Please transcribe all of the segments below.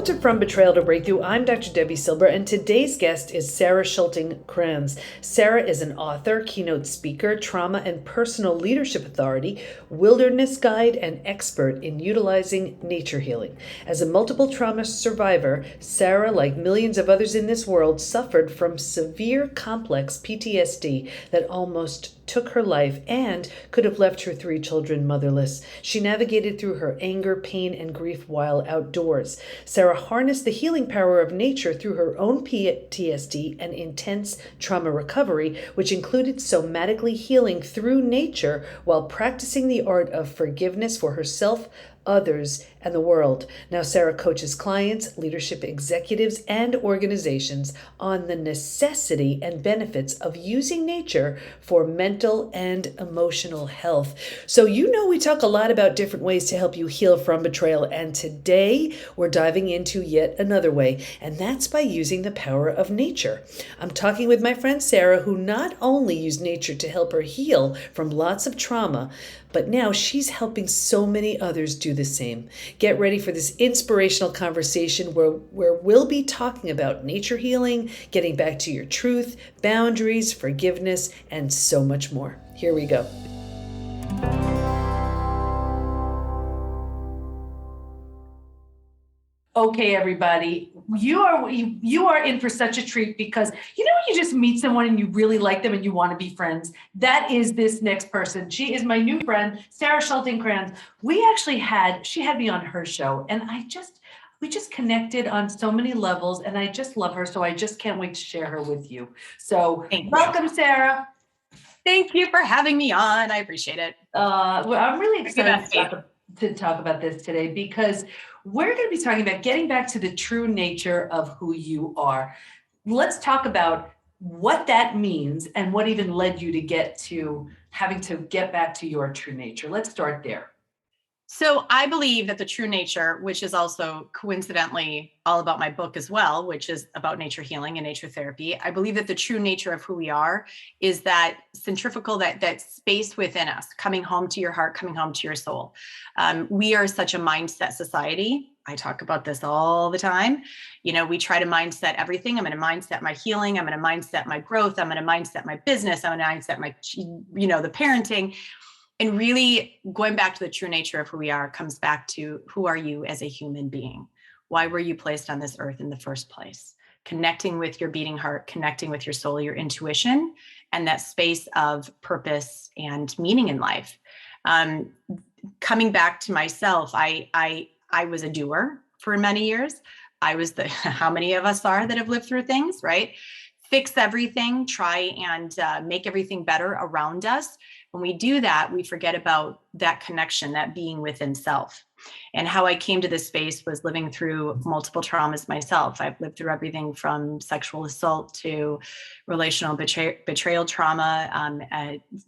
Welcome to From Betrayal to Breakthrough. I'm Dr. Debbie Silber, and today's guest is Sara Schulting Kranz. Sara is an author, keynote speaker, trauma and personal leadership authority, wilderness guide, and expert in utilizing nature healing. As a multiple trauma survivor, Sara, like millions of others in this world, suffered from severe complex PTSD that almost took her life and could have left her 3 children motherless. She navigated through her anger, pain, and grief while outdoors. Sara harnessed the healing power of nature through her own PTSD and intense trauma recovery, which included somatically healing through nature while practicing the art of forgiveness for herself, others, and the world. Now, Sara coaches clients, leadership executives, and organizations on the necessity and benefits of using nature for mental and emotional health. So, we talk a lot about different ways to help you heal from betrayal, and today we're diving into yet another way, and that's by using the power of nature. I'm talking with my friend Sara, who not only used nature to help her heal from lots of trauma, but now she's helping so many others do the same. Get ready for this inspirational conversation where we'll be talking about nature healing, getting back to your truth, boundaries, forgiveness, and so much more. Here we go. Okay, everybody, you are in for such a treat because when you just meet someone and you really like them and you want to be friends. That is this next person. She is my new friend, Sara Schulting Kranz. She had me on her show, and we just connected on so many levels, and I just love her. So I just can't wait to share her with you. So welcome, Sara. Thank you for having me on. I appreciate it. Well, I'm really excited to talk about this today because we're going to be talking about getting back to the true nature of who you are. Let's talk about what that means and what even led you to get to having to get back to your true nature. Let's start there. So I believe that the true nature, which is also coincidentally all about my book as well, which is about nature healing and nature therapy. I believe that the true nature of who we are is that centrifugal, that space within us, coming home to your heart, coming home to your soul. We are such a mindset society. I talk about this all the time. We try to mindset everything. I'm going to mindset my healing. I'm going to mindset my growth. I'm going to mindset my business. I'm going to mindset my, the parenting. And really going back to the true nature of who we are comes back to who are you as a human being? Why were you placed on this earth in the first place? Connecting with your beating heart, connecting with your soul, your intuition, and that space of purpose and meaning in life. Coming back to myself, I was a doer for many years. I was how many of us are that have lived through things, right? Fix everything, try and make everything better around us. When we do that, we forget about that connection, that being within self. And how I came to this space was living through multiple traumas myself. I've lived through everything from sexual assault to relational betrayal trauma.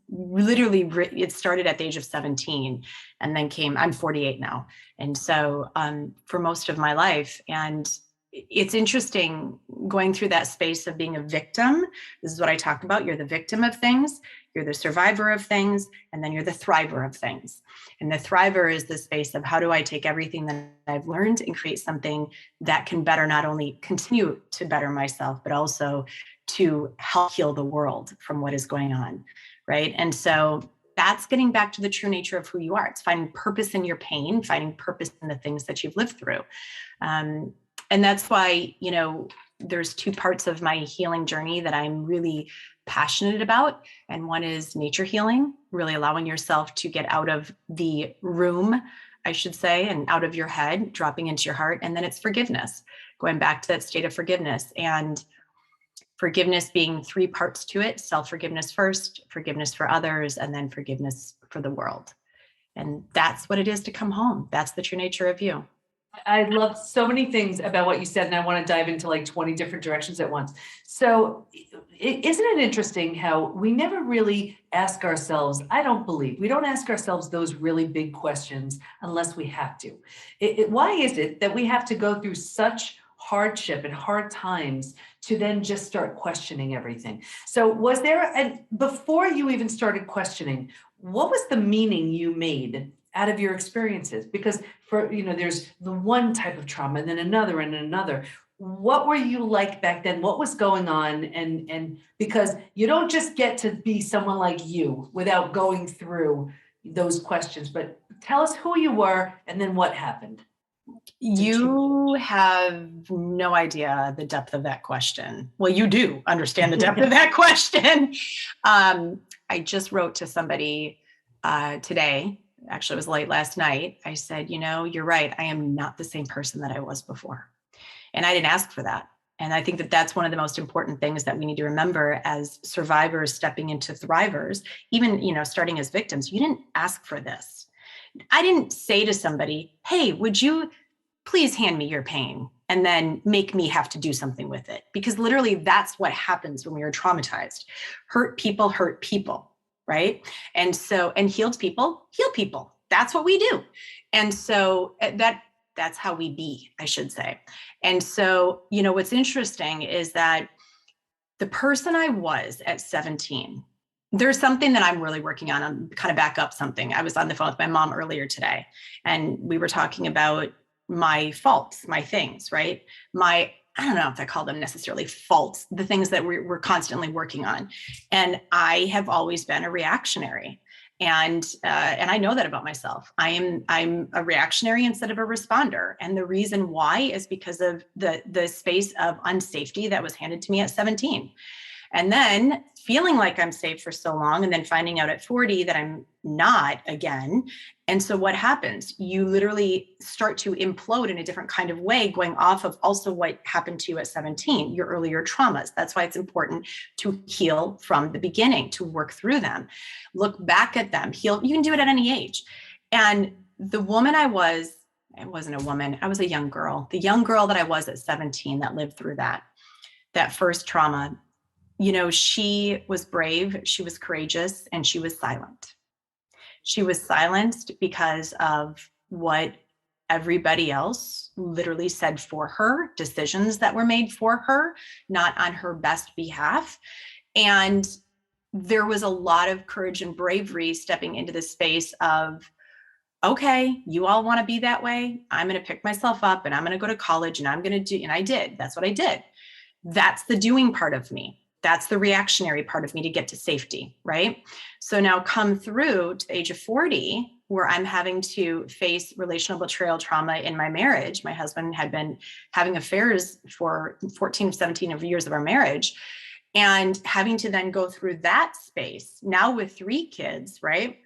Literally, it started at the age of 17 and then I'm 48 now. And so for most of my life, and it's interesting going through that space of being a victim. This is what I talk about. You're the victim of things, you're the survivor of things, and then you're the thriver of things. And the thriver is the space of how do I take everything that I've learned and create something that can better, not only continue to better myself, but also to help heal the world from what is going on, right? And so that's getting back to the true nature of who you are. It's finding purpose in your pain, finding purpose in the things that you've lived through. And that's why, there's 2 parts of my healing journey that I'm really passionate about. And one is nature healing, really allowing yourself to get out of the room, I should say, and out of your head, dropping into your heart. And then it's forgiveness, going back to that state of forgiveness, and forgiveness being 3 parts to it: self-forgiveness first, forgiveness for others, and then forgiveness for the world. And that's what it is to come home. That's the true nature of you. I love so many things about what you said, and I want to dive into like 20 different directions at once. So isn't it interesting how we never really ask ourselves, we don't ask ourselves those really big questions unless we have to. Why is it that we have to go through such hardship and hard times to then just start questioning everything? So before you even started questioning, what was the meaning you made out of your experiences? Because there's the one type of trauma and then another and another. What were you like back then? What was going on? And because you don't just get to be someone like you without going through those questions, but tell us who you were and then what happened. You have no idea the depth of that question. Well, you do understand the depth of that question. I just wrote to somebody today. Actually, it was late last night. I said, you're right. I am not the same person that I was before. And I didn't ask for that. And I think that that's one of the most important things that we need to remember as survivors stepping into thrivers, even, starting as victims. You didn't ask for this. I didn't say to somebody, hey, would you please hand me your pain and then make me have to do something with it? Because literally that's what happens when we are traumatized. Hurt people, right? And healed people heal people. That's what we do. And so that's how we be, I should say. And so, what's interesting is that the person I was at 17, there's something that I'm really working on. I'm kind of back up something. I was on the phone with my mom earlier today, and we were talking about my faults, my things, right? I don't know if I call them necessarily faults, the things that we're constantly working on. And I have always been a reactionary. And I know that about myself. I'm a reactionary instead of a responder. And the reason why is because of the space of unsafety that was handed to me at 17. And then feeling like I'm safe for so long, and then finding out at 40 that I'm not again. And so what happens? You literally start to implode in a different kind of way, going off of also what happened to you at 17, your earlier traumas. That's why it's important to heal from the beginning, to work through them, look back at them, heal. You can do it at any age. And the woman I wasn't a woman, I was a young girl. The young girl that I was at 17 that lived through that first trauma, she was brave, she was courageous, and she was silent. She was silenced because of what everybody else literally said for her, decisions that were made for her, not on her best behalf. And there was a lot of courage and bravery stepping into the space of, okay, you all want to be that way. I'm going to pick myself up and I'm going to go to college and I'm going to do, and I did. That's what I did. That's the doing part of me. That's the reactionary part of me to get to safety, right? So now come through to the age of 40, where I'm having to face relational betrayal trauma in my marriage. My husband had been having affairs for 14, 17 years of our marriage, and having to then go through that space now with 3 kids, right?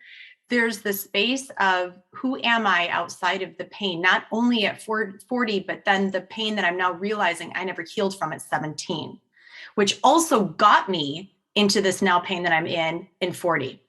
There's the space of who am I outside of the pain, not only at 40, but then the pain that I'm now realizing I never healed from at 17. Which also got me into this now pain that I'm in 40,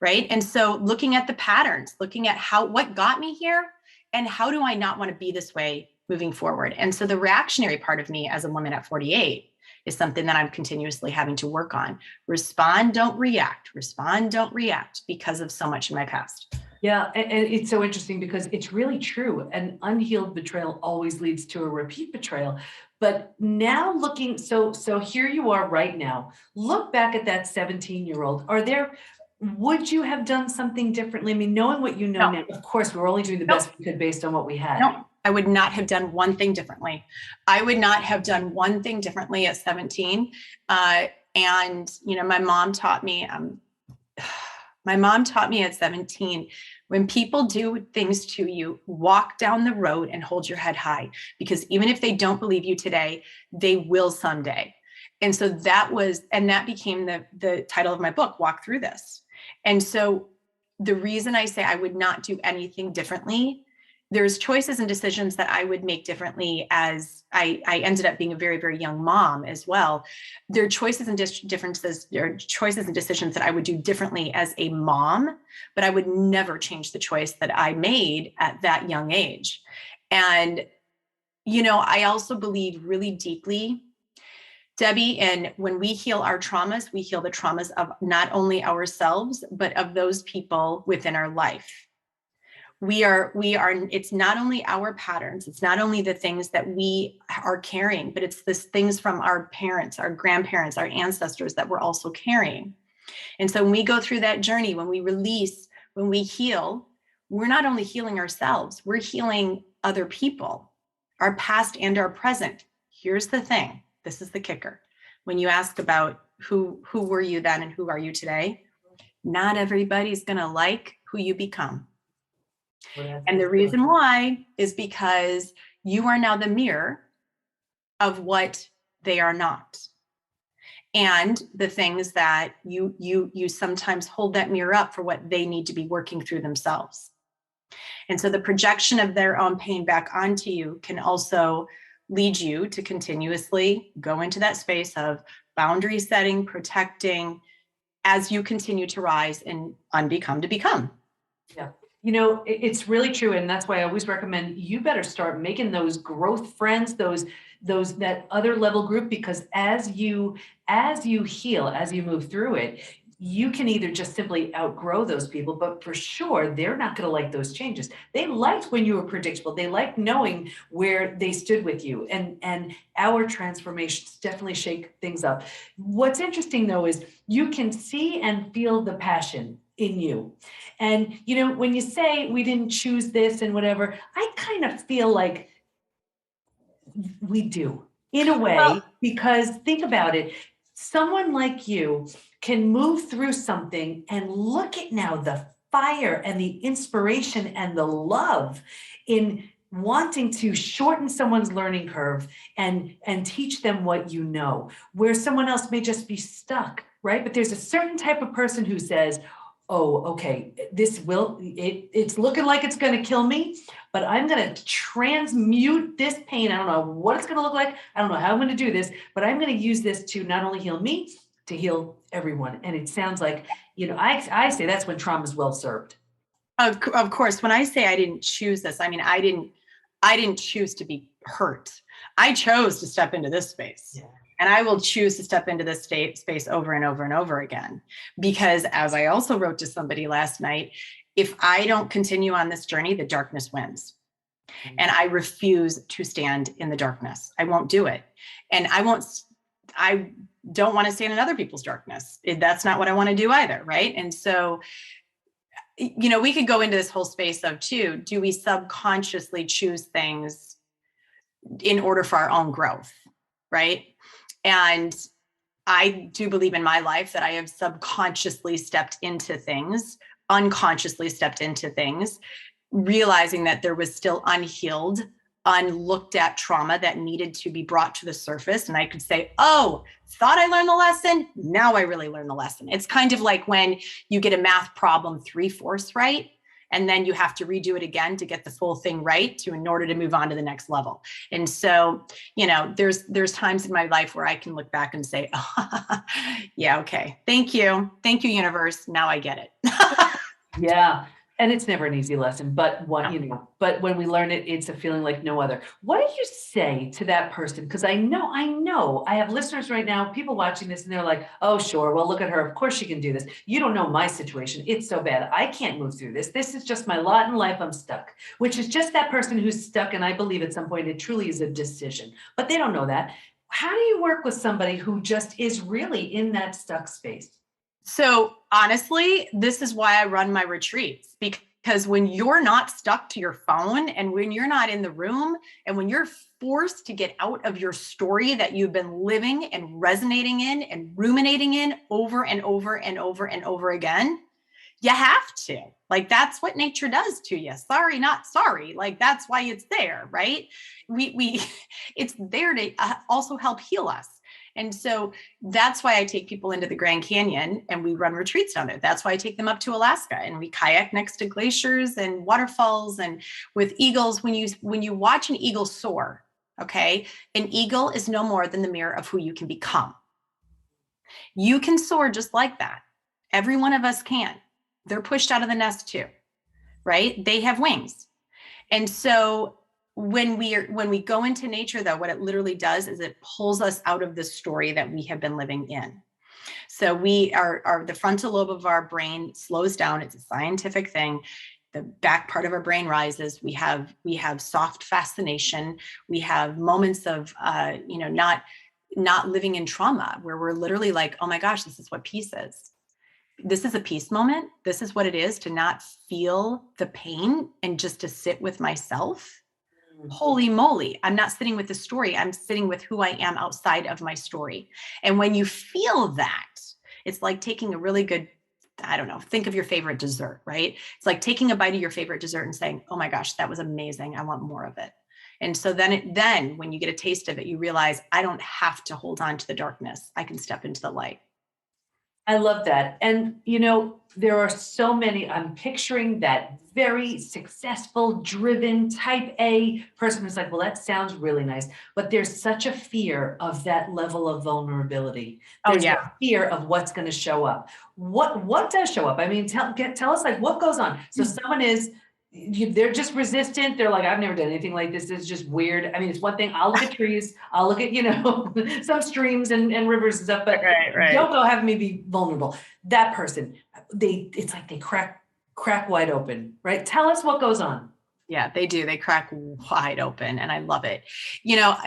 right? And so looking at the patterns, looking at what got me here and how do I not want to be this way moving forward? And so the reactionary part of me as a woman at 48 is something that I'm continuously having to work on. Respond, don't react. Respond, don't react, because of so much in my past. Yeah, and it's so interesting because it's really true. An unhealed betrayal always leads to a repeat betrayal. But now looking, so here you are right now. Look back at that 17-year-old. Would you have done something differently? I mean, knowing what you know now, of course, we're only doing the best we could based on what we had. No, I would not have done one thing differently. I would not have done one thing differently at 17. And, my mom taught me, at 17, when people do things to you, walk down the road and hold your head high, because even if they don't believe you today, they will someday. And so that became the title of my book, Walk Through This. And so the reason I say I would not do anything differently, there's choices and decisions that I would make differently as I ended up being a very, very young mom as well. There are choices and differences, there are choices and decisions that I would do differently as a mom, but I would never change the choice that I made at that young age. And, I also believe really deeply, Debbie, and when we heal our traumas, we heal the traumas of not only ourselves, but of those people within our life. We are, it's not only our patterns, it's not only the things that we are carrying, but it's the things from our parents, our grandparents, our ancestors that we're also carrying. And so when we go through that journey, when we release, when we heal, we're not only healing ourselves, we're healing other people, our past and our present. Here's the thing. This is the kicker. When you ask about who were you then and who are you today, not everybody's going to like who you become. And the reason why is because you are now the mirror of what they are not. And the things that you sometimes hold that mirror up for what they need to be working through themselves. And so the projection of their own pain back onto you can also lead you to continuously go into that space of boundary setting, protecting, as you continue to rise and unbecome to become. Yeah. You know, it's really true. And that's why I always recommend you better start making those growth friends, those that other level group, because as you heal, as you move through it, you can either just simply outgrow those people, but for sure, they're not going to like those changes. They liked when you were predictable. They liked knowing where they stood with you, and our transformations definitely shake things up. What's interesting though, is you can see and feel the passion in you. And, you know, when you say we didn't choose this and whatever, I kind of feel like we do in a way, because think about it. Someone like you can move through something and look at now the fire and the inspiration and the love in wanting to shorten someone's learning curve and teach them what you know, where someone else may just be stuck, right? But there's a certain type of person who says, oh, okay, it's looking like it's going to kill me, but I'm going to transmute this pain. I don't know what it's going to look like. I don't know how I'm going to do this, but I'm going to use this to not only heal me, to heal everyone. And it sounds like, you know, I say that's when trauma is well served. Of course, when I say I didn't choose this, I mean, I didn't choose to be hurt. I chose to step into this space. Yeah. And I will choose to step into this space over and over and over again. Because as I also wrote to somebody last night, if I don't continue on this journey, the darkness wins. Mm-hmm. And I refuse to stand in the darkness. I won't do it. And I don't want to stand in other people's darkness. That's not what I want to do either, right? And so, you know, we could go into this whole space of too, do we subconsciously choose things in order for our own growth, right? And I do believe in my life that I have subconsciously stepped into things, unconsciously stepped into things, realizing that there was still unhealed, unlooked at trauma that needed to be brought to the surface. And I could say, oh, thought I learned the lesson. Now I really learned the lesson. It's kind of like when you get a math problem 3/4 right, and then you have to redo it again to get the full thing right in order to move on to the next level. And so, you know, there's times in my life where I can look back and say, oh, yeah, okay. Thank you, universe. Now I get it. Yeah. And it's never an easy lesson, but but when we learn it, it's a feeling like no other. What do you say to that person? Because I know I have listeners right now, people watching this, and they're like, oh, sure. Well, look at her. Of course she can do this. You don't know my situation. It's so bad. I can't move through this. This is just my lot in life. I'm stuck, which is just that person who's stuck. And I believe at some point it truly is a decision, but they don't know that. How do you work with somebody who just is really in that stuck space? So honestly, this is why I run my retreats, because when you're not stuck to your phone and when you're not in the room and when you're forced to get out of your story that you've been living and resonating in and ruminating in over and over and over and over again, you have to. Like, that's what nature does to you. Sorry, not sorry. Like, that's why it's there, right? It's there to also help heal us. And so that's why I take people into the Grand Canyon and we run retreats down there. That's why I take them up to Alaska and we kayak next to glaciers and waterfalls and with eagles. When you watch an eagle soar, okay, an eagle is no more than the mirror of who you can become. You can soar just like that. Every one of us can. They're pushed out of the nest too, right? They have wings. And so when we go into nature, though, what it literally does is it pulls us out of the story that we have been living in. So the frontal lobe of our brain slows down. It's a scientific thing. The back part of our brain rises. We have soft fascination. We have moments of not living in trauma where we're literally like, oh my gosh, this is what peace is. this is a peace moment. This is what it is to not feel the pain and just to sit with myself. Holy moly, I'm not sitting with the story. I'm sitting with who I am outside of my story. And when you feel that, it's like taking a really good, I don't know, think of your favorite dessert, right? It's like taking a bite of your favorite dessert and saying, oh my gosh, that was amazing. I want more of it. And so then when you get a taste of it, you realize I don't have to hold on to the darkness. I can step into the light. I love that. And, there are so many, I'm picturing that very successful, driven type A person who's like, well, that sounds really nice. But there's such a fear of that level of vulnerability. There's a fear of what's going to show up. What does show up? I mean, tell us like what goes on. So someone is, they're just resistant. They're like, I've never done anything like this. It's just weird. I mean, it's one thing. I'll look at trees. I'll look at, some streams and rivers and stuff, but don't go have me be vulnerable. That person, it's like they crack wide open, right? Tell us what goes on. Yeah, they do. They crack wide open and I love it.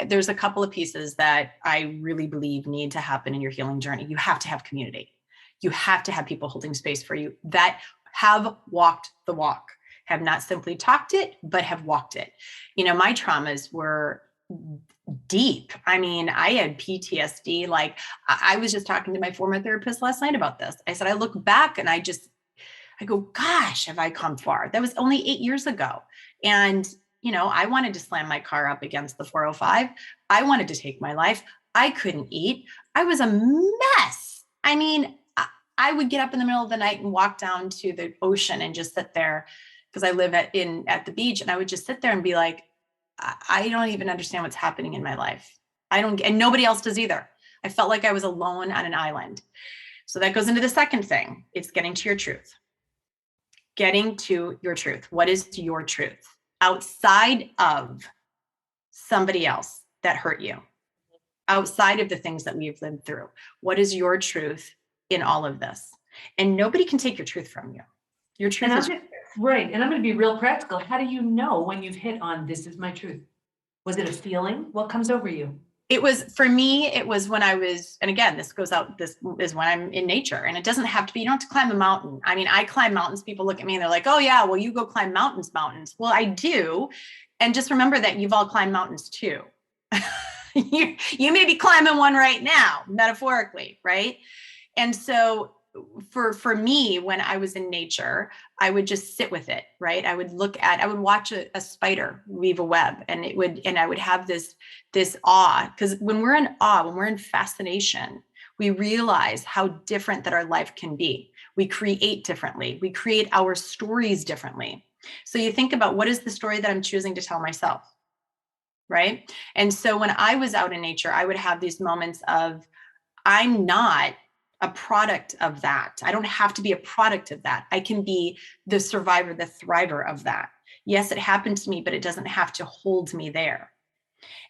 There's a couple of pieces that I really believe need to happen in your healing journey. You have to have community. You have to have people holding space for you that have walked the walk. Have not simply talked it, but have walked it. My traumas were deep. I mean, I had PTSD. Like I was just talking to my former therapist last night about this. I said, I look back and I go, gosh, have I come far? That was only 8 years ago. And, I wanted to slam my car up against the 405. I wanted to take my life. I couldn't eat. I was a mess. I mean, I would get up in the middle of the night and walk down to the ocean and just sit there because I live at the beach, and I would just sit there and be like, I don't even understand what's happening in my life. And nobody else does either. I felt like I was alone on an island. So that goes into the second thing. It's getting to your truth. Getting to your truth. What is your truth? Outside of somebody else that hurt you. Outside of the things that we've lived through. What is your truth in all of this? And nobody can take your truth from you. Your truth is right. And I'm going to be real practical. How do you know when you've hit on this is my truth? Was it a feeling? What comes over you? For me, it was when I was, and again, this is when I'm in nature, and it doesn't have to be, you don't have to climb a mountain. I mean, I climb mountains. People look at me and they're like, oh yeah, well, you go climb mountains. Well, I do. And just remember that you've all climbed mountains too. You may be climbing one right now, metaphorically, right? And so for me, when I was in nature, I would just sit with it, right? I would watch a spider weave a web, and I would have this awe, because when we're in awe, when we're in fascination, we realize how different that our life can be. We create differently. We create our stories differently. So you think about, what is the story that I'm choosing to tell myself, right? And so when I was out in nature, I would have these moments of, I'm not a product of that. I don't have to be a product of that. I can be the survivor, the thriver of that. Yes, it happened to me, but it doesn't have to hold me there.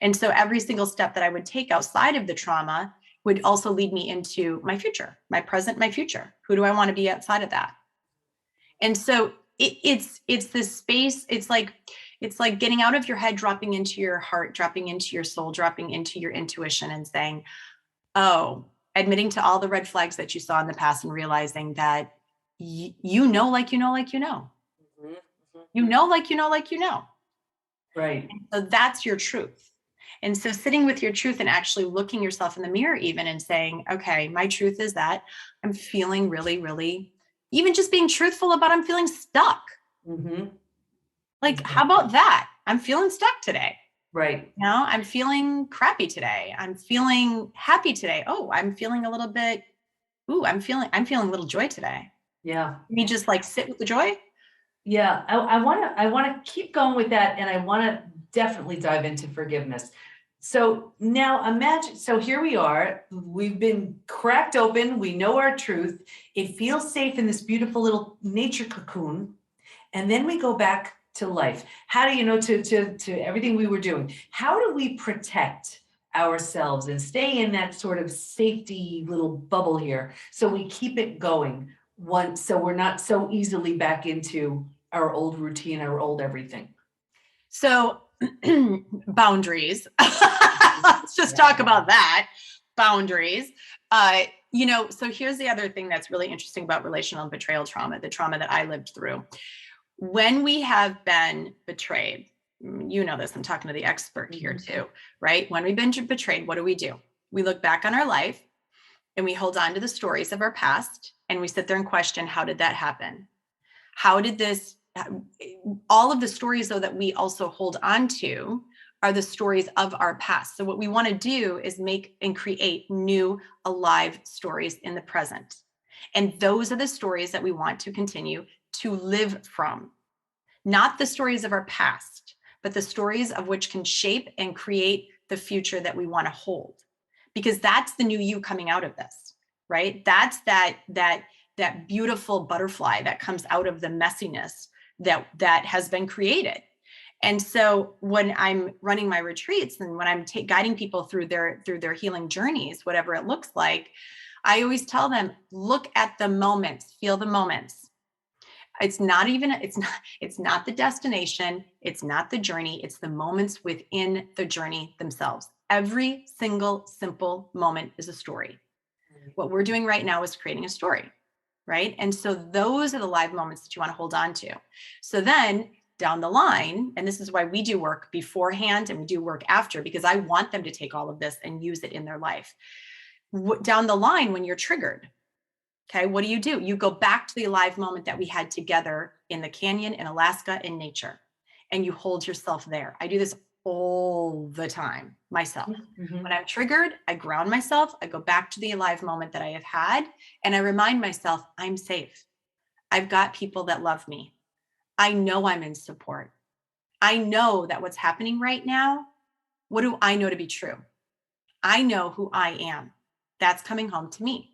And so every single step that I would take outside of the trauma would also lead me into my future, my present, my future. Who do I want to be outside of that? And so it's this space. It's like getting out of your head, dropping into your heart, dropping into your soul, dropping into your intuition, and saying, oh, admitting to all the red flags that you saw in the past, and realizing that you know, like you know. Mm-hmm. You know, like you know. Right. And so that's your truth. And so sitting with your truth and actually looking yourself in the mirror even and saying, okay, my truth is that I'm feeling really, really, even just being truthful about I'm feeling stuck. Mm-hmm. Like, how about that? I'm feeling stuck today. Right. I'm feeling crappy today. I'm feeling happy today. Oh, I'm feeling a little bit. Ooh, I'm feeling a little joy today. Yeah. You just like sit with the joy. Yeah. I want to keep going with that. And I want to definitely dive into forgiveness. So now imagine, so here we are, we've been cracked open. We know our truth. It feels safe in this beautiful little nature cocoon. And then we go back to life. How do to everything we were doing? How do we protect ourselves and stay in that sort of safety little bubble here, so we keep it going so we're not so easily back into our old routine, our old everything? So boundaries. Let's just talk about that. Boundaries. So here's the other thing that's really interesting about relational and betrayal trauma, the trauma that I lived through. When we have been betrayed, you know this, I'm talking to the expert here too, right? When we've been betrayed, what do? We look back on our life and we hold on to the stories of our past and we sit there and question, how did that happen? How did this, all of the stories though that we also hold on to are the stories of our past. So what we want to do is make and create new alive stories in the present. And those are the stories that we want to continue to live from. Not the stories of our past, but the stories of which can shape and create the future that we want to hold. Because that's the new you coming out of this, right? That's that beautiful butterfly that comes out of the messiness that has been created. And so when I'm running my retreats and when I'm guiding people through their healing journeys, whatever it looks like, I always tell them, look at the moments, feel the moments. It's not the destination. It's not the journey. It's the moments within the journey themselves. Every single simple moment is a story. What we're doing right now is creating a story, right? And so those are the live moments that you want to hold on to. So then down the line, and this is why we do work beforehand and we do work after, because I want them to take all of this and use it in their life. Down the line, when you're triggered, okay, what do? You go back to the alive moment that we had together in the canyon in Alaska in nature, and you hold yourself there. I do this all the time myself. When I'm triggered, I ground myself. I go back to the alive moment that I have had, and I remind myself, I'm safe. I've got people that love me. I know I'm in support. I know that what's happening right now, what do I know to be true? I know who I am. That's coming home to me.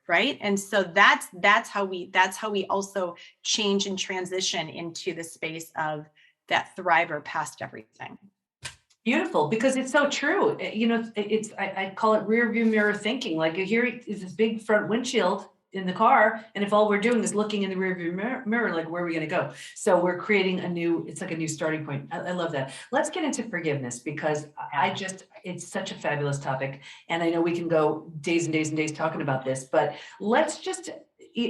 Right. And so that's how we also change and transition into the space of that thriver past everything. Beautiful, because it's so true. I call it rear view mirror thinking. Like here is this big front windshield in the car, and if all we're doing is looking in the rear view mirror, like where are we going to go? So we're creating it's like a new starting point. I love that. Let's get into forgiveness, because it's such a fabulous topic, and I know we can go days and days and days talking about this, but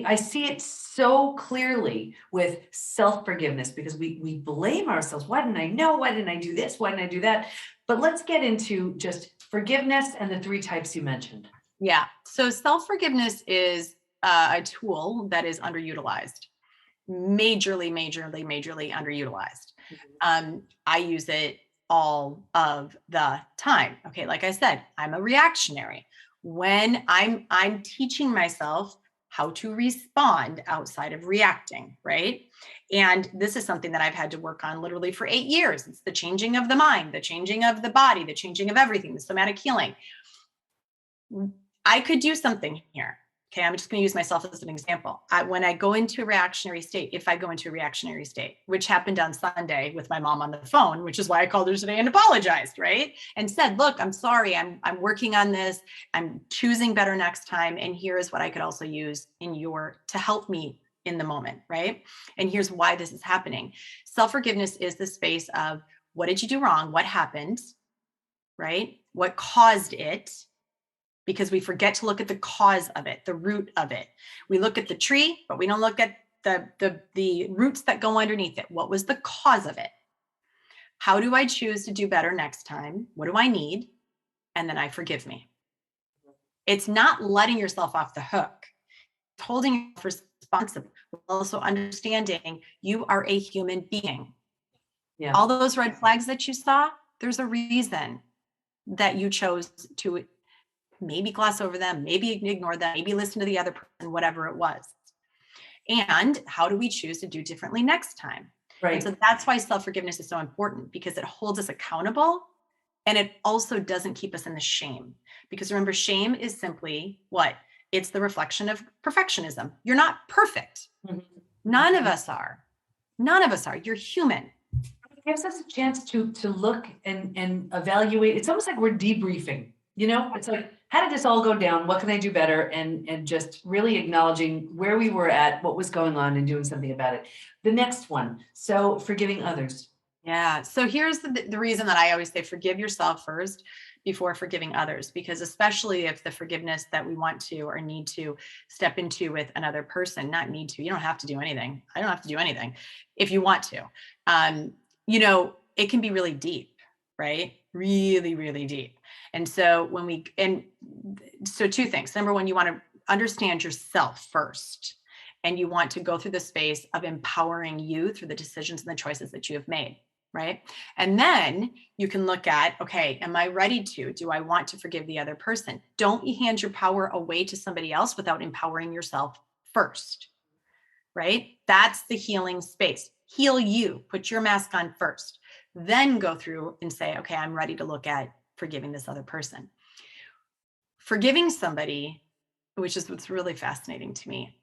I see it so clearly with self-forgiveness, because we blame ourselves. Why didn't I know? Why didn't I do this? Why didn't I do that? But let's get into just forgiveness and the 3 types you mentioned. Yeah. So self-forgiveness is a tool that is underutilized, majorly underutilized. I use it all of the time. Okay. Like I said, I'm a reactionary. When I'm teaching myself how to respond outside of reacting, right? And this is something that I've had to work on literally for 8 years. It's the changing of the mind, the changing of the body, the changing of everything, the somatic healing. I could do something here. Okay, I'm just going to use myself as an example. When I go into a reactionary state, if I go into a reactionary state, which happened on Sunday with my mom on the phone, which is why I called her today and apologized, right? And said, look, I'm sorry, I'm working on this. I'm choosing better next time. And here is what I could also use to help me in the moment, right? And here's why this is happening. Self-forgiveness is the space of, what did you do wrong? What happened, right? What caused it? Because we forget to look at the cause of it, the root of it. We look at the tree, but we don't look at the roots that go underneath it. What was the cause of it? How do I choose to do better next time? What do I need? And then I forgive me. It's not letting yourself off the hook. It's holding yourself responsible. Also understanding you are a human being. Yeah. All those red flags that you saw, there's a reason that you chose to maybe gloss over them, maybe ignore them, maybe listen to the other person, whatever it was. And how do we choose to do differently next time? Right. And so that's why self-forgiveness is so important, because it holds us accountable, and it also doesn't keep us in the shame. Because remember, shame is simply what? It's the reflection of perfectionism. You're not perfect. Mm-hmm. None of us are. None of us are. You're human. It gives us a chance to look and evaluate. It's almost like we're debriefing. It's like, how did this all go down? What can I do better? And just really acknowledging where we were at, what was going on, and doing something about it. The next one. So forgiving others. Yeah. So here's the reason that I always say forgive yourself first, before forgiving others, because especially if the forgiveness that we want to or need to step into with another person, not need to, you don't have to do anything. I don't have to do anything if you want to. It can be really deep, right? Really, really deep. And so two things. Number one, you want to understand yourself first. And you want to go through the space of empowering you through the decisions and the choices that you have made, right? And then you can look at, okay, am I ready to? Do I want to forgive the other person? Don't hand your power away to somebody else without empowering yourself first, right? That's the healing space. Heal you, put your mask on first, then go through and say, okay, I'm ready to look at forgiving this other person. Forgiving somebody, which is what's really fascinating to me.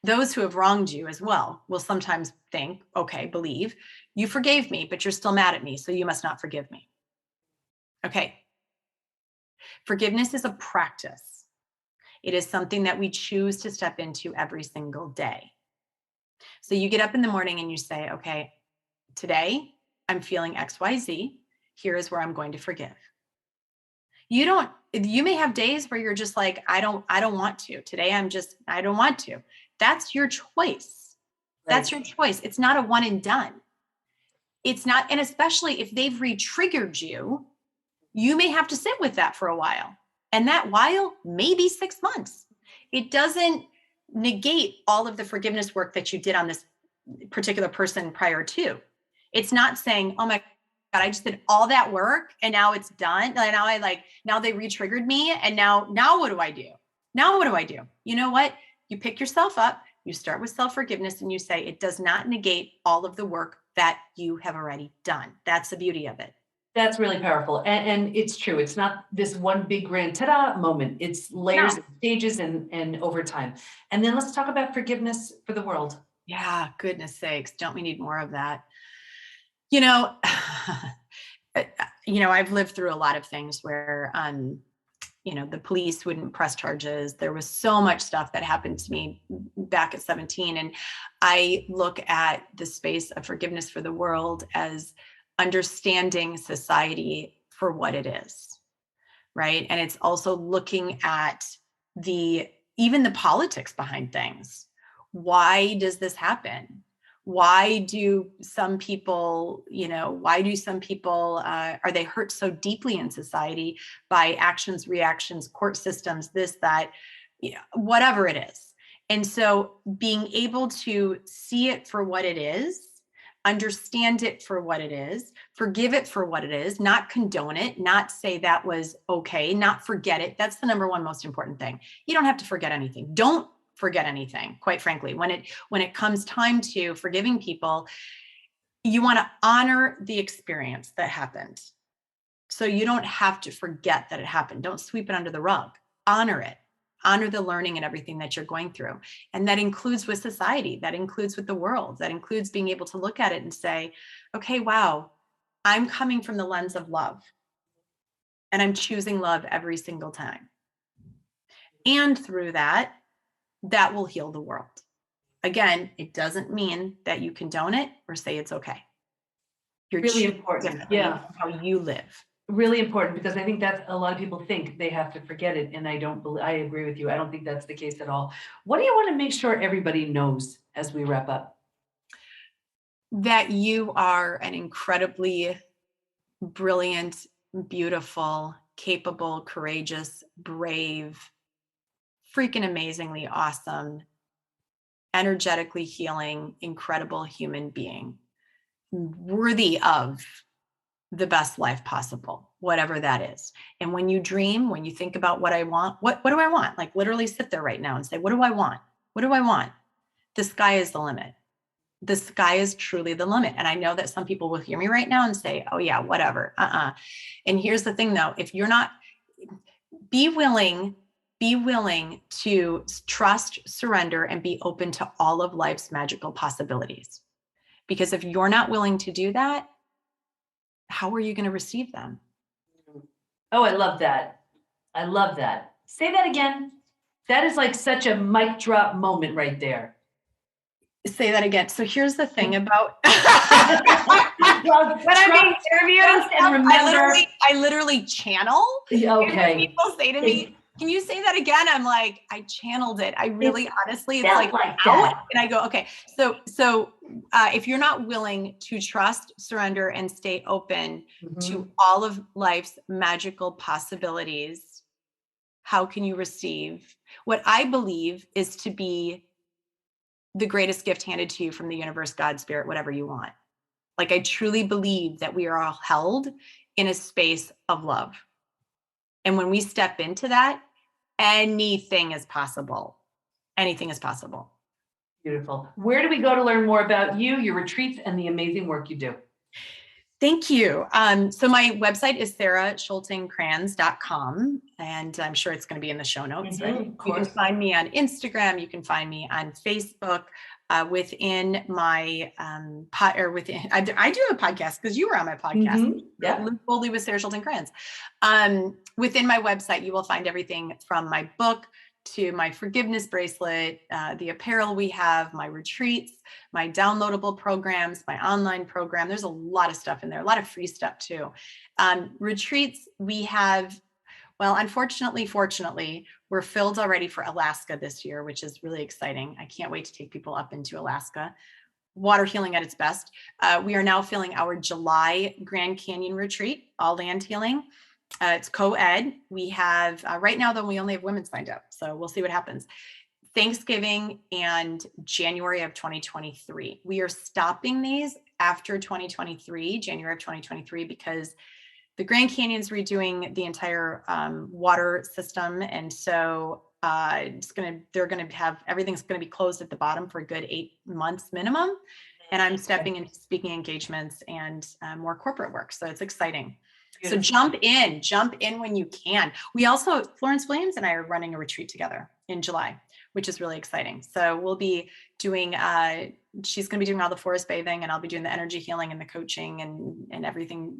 Those who have wronged you as well will sometimes think, okay, believe, you forgave me, but you're still mad at me, so you must not forgive me. Okay. Forgiveness is a practice. It is something that we choose to step into every single day. So you get up in the morning and you say, okay, today I'm feeling XYZ. Here is where I'm going to forgive. You may have days where you're just like, I don't want to. Today I don't want to. That's your choice. That's your choice. It's not a one and done. It's not, and especially if they've re-triggered you, you may have to sit with that for a while. And that while may be 6 months. It doesn't negate all of the forgiveness work that you did on this particular person prior to. It's not saying, oh my God, I just did all that work and now it's done. Now they re-triggered me. And now what do I do? Now what do I do? You know what? You pick yourself up, you start with self-forgiveness, and you say, it does not negate all of the work that you have already done. That's the beauty of it. That's really powerful. And it's true. It's not this one big grand ta-da moment. It's layers and stages and over time. And then let's talk about forgiveness for the world. Yeah, goodness sakes. Don't we need more of that? I've lived through a lot of things where, the police wouldn't press charges. There was so much stuff that happened to me back at 17. And I look at the space of forgiveness for the world as understanding society for what it is, right? And it's also looking at even the politics behind things. Why does this happen? Why do some people, are they hurt so deeply in society by actions, reactions, court systems, this, that, whatever it is. And so being able to see it for what it is, understand it for what it is, forgive it for what it is, not condone it, not say that was okay, not forget it. That's the number one most important thing. You don't have to forget anything. Don't forget anything, quite frankly. When it comes time to forgiving people, you want to honor the experience that happened. So you don't have to forget that it happened. Don't sweep it under the rug. Honor it. Honor the learning and everything that you're going through. And that includes with society. That includes with the world. That includes being able to look at it and say, okay, wow, I'm coming from the lens of love. And I'm choosing love every single time. And through that will heal the world. Again, it doesn't mean that you condone it or say it's okay. You're really important. Yeah. How you live. Really important, because I think that a lot of people think they have to forget it. And I agree with you. I don't think that's the case at all. What do you want to make sure everybody knows as we wrap up? That you are an incredibly brilliant, beautiful, capable, courageous, brave, freaking amazingly awesome, energetically healing, incredible human being, worthy of the best life possible, whatever that is. And when you dream, when you think about what I want, what do I want? Like literally sit there right now and say, what do I want? What do I want? The sky is the limit. The sky is truly the limit. And I know that some people will hear me right now and say, oh yeah, whatever. And here's the thing though, if you're not, be willing to trust, surrender, and be open to all of life's magical possibilities. Because if you're not willing to do that, how are you going to receive them? Oh, I love that. I love that. Say that again. That is like such a mic drop moment right there. Say that again. So here's the thing about when I'm being interviewed and remember. I literally channel. Okay. People say to me, can you say that again? I'm like, I channeled it. I really, honestly, it's like that. And I go, okay. So if you're not willing to trust, surrender, and stay open to all of life's magical possibilities, how can you receive what I believe is to be the greatest gift handed to you from the universe, God, spirit, whatever you want? Like, I truly believe that we are all held in a space of love. And when we step into that, anything is possible. Anything is possible. Beautiful. Where do we go to learn more about you, your retreats, and the amazing work you do? Thank you. So my website is sarashultingkranz.com, and I'm sure it's going to be in the show notes. Right? You can find me on Instagram. You can find me on Facebook. Within my I do have a podcast because you were on my podcast. Live Boldly with Sara Schulting Kranz. Within my website, you will find everything from my book to my forgiveness bracelet, the apparel we have, my retreats, my downloadable programs, my online program. There's a lot of stuff in there, a lot of free stuff too. Retreats we have, well, unfortunately, fortunately, we're filled already for Alaska this year, which is really exciting. I can't wait to take people up into Alaska. Water healing at its best. We are now filling our July Grand Canyon retreat, all land healing. It's co-ed. We have, right now though, we only have women signed up. So we'll see what happens. Thanksgiving and January of 2023. We are stopping these after 2023, January of 2023, because the Grand Canyon's redoing the entire water system. And so they're going to have, everything's going to be closed at the bottom for a good 8 months minimum. And I'm stepping into speaking engagements and more corporate work. So it's exciting. Beautiful. So jump in when you can. We also, Florence Williams and I are running a retreat together in July, which is really exciting. So we'll be doing, she's going to be doing all the forest bathing, and I'll be doing the energy healing and the coaching and everything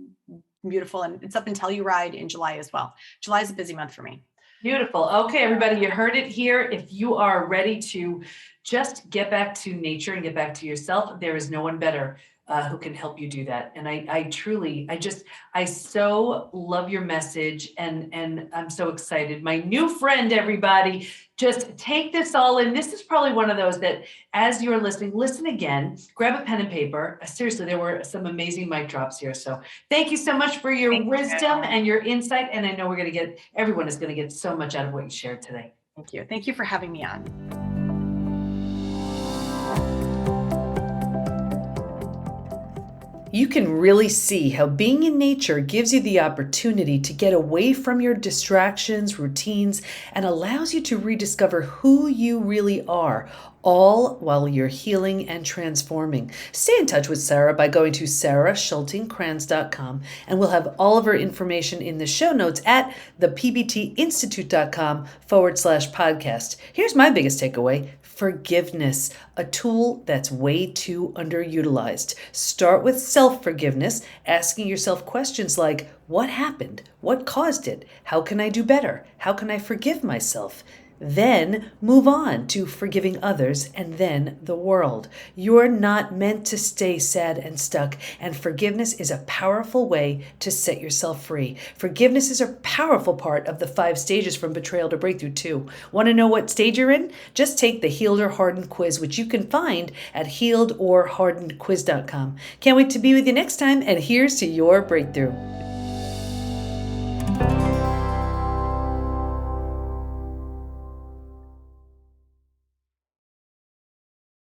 beautiful. And it's up in Telluride in July as well. July is a busy month for me. Beautiful. Okay, everybody, you heard it here. If you are ready to just get back to nature and get back to yourself, there is no one better who can help you do that. And I so love your message, and I'm so excited. My new friend, everybody, just take this all in. This is probably one of those that as you're listening, listen again, grab a pen and paper. Seriously, there were some amazing mic drops here. So thank you so much for your wisdom and your insight. And I know everyone is going to get so much out of what you shared today. Thank you. Thank you for having me on. You can really see how being in nature gives you the opportunity to get away from your distractions, routines, and allows you to rediscover who you really are, all while you're healing and transforming. Stay in touch with Sara by going to sarashultingkranz.com, and we'll have all of her information in the show notes at thepbtinstitute.com/podcast. Here's my biggest takeaway. Forgiveness, a tool that's way too underutilized. Start with self-forgiveness, asking yourself questions like, what happened? What caused it? How can I do better? How can I forgive myself? Then move on to forgiving others and then the world. You're not meant to stay sad and stuck, and forgiveness is a powerful way to set yourself free. Forgiveness is a powerful part of the 5 stages from betrayal to breakthrough too. Want to know what stage you're in? Just take the Healed or Hardened quiz, which you can find at healedorhardenedquiz.com. Can't wait to be with you next time, and here's to your breakthrough.